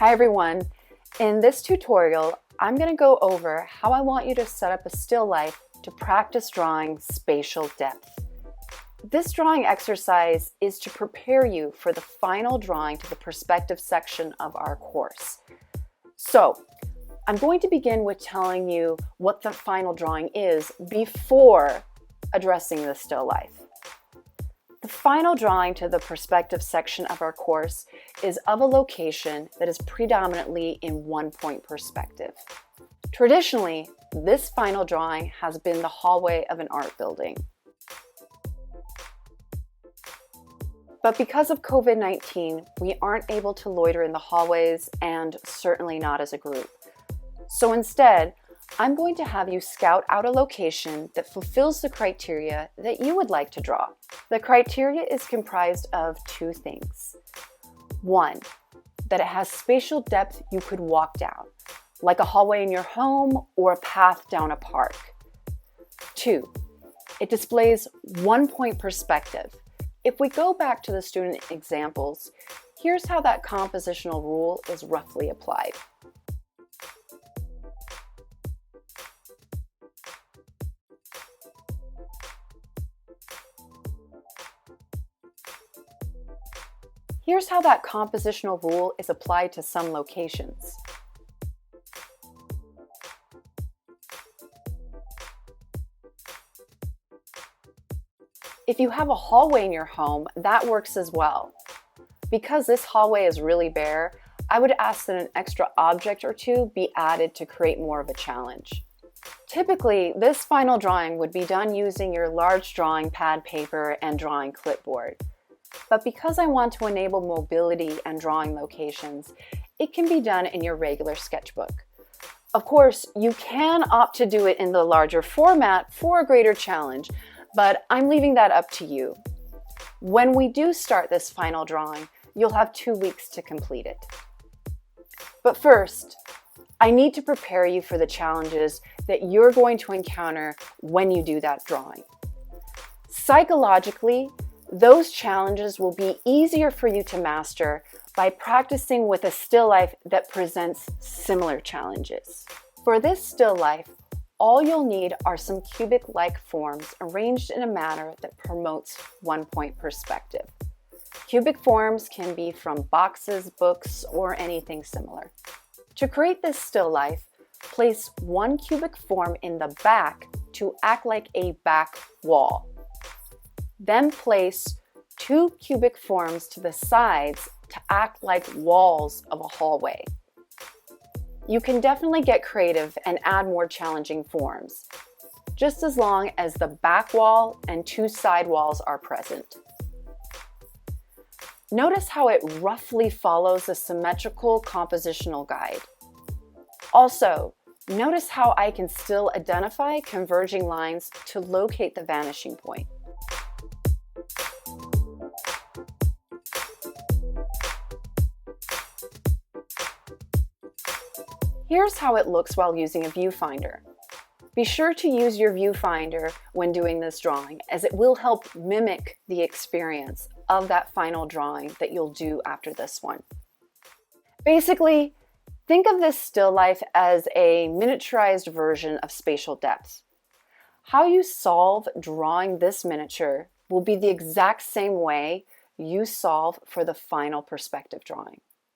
Hi everyone. In this tutorial, I'm going to go over how I want you to set up a still life to practice drawing spatial depth. This drawing exercise is to prepare you for the final drawing to the perspective section of our course. So, I'm going to begin with telling you what the final drawing is before addressing the still life. The final drawing to the perspective section of our course is of a location that is predominantly in one-point perspective. Traditionally, this final drawing has been the hallway of an art building. But because of COVID-19, we aren't able to loiter in the hallways and certainly not as a group. So instead, I'm going to have you scout out a location that fulfills the criteria that you would like to draw. The criteria is comprised of two things. One, that it has spatial depth you could walk down, like a hallway in your home or a path down a park. Two, it displays one-point perspective. If we go back to the student examples, here's how that compositional rule is roughly applied. Here's how that compositional rule is applied to some locations. If you have a hallway in your home, that works as well. Because this hallway is really bare, I would ask that an extra object or two be added to create more of a challenge. Typically, this final drawing would be done using your large drawing pad paper and drawing clipboard. But because I want to enable mobility and drawing locations, it can be done in your regular sketchbook. Of course, you can opt to do it in the larger format for a greater challenge, but I'm leaving that up to you. When we do start this final drawing, you'll have 2 weeks to complete it. But first, I need to prepare you for the challenges that you're going to encounter when you do that drawing. Psychologically, those challenges will be easier for you to master by practicing with a still life that presents similar challenges. For this still life, all you'll need are some cubic-like forms arranged in a manner that promotes one-point perspective. Cubic forms can be from boxes, books, or anything similar. To create this still life, place one cubic form in the back to act like a back wall. Then place two cubic forms to the sides to act like walls of a hallway. You can definitely get creative and add more challenging forms, just as long as the back wall and two side walls are present. Notice how it roughly follows a symmetrical compositional guide. Also, notice how I can still identify converging lines to locate the vanishing point. Here's how it looks while using a viewfinder. Be sure to use your viewfinder when doing this drawing, as it will help mimic the experience of that final drawing that you'll do after this one. Basically, think of this still life as a miniaturized version of spatial depth. How you solve drawing this miniature will be the exact same way you solve for the final perspective drawing.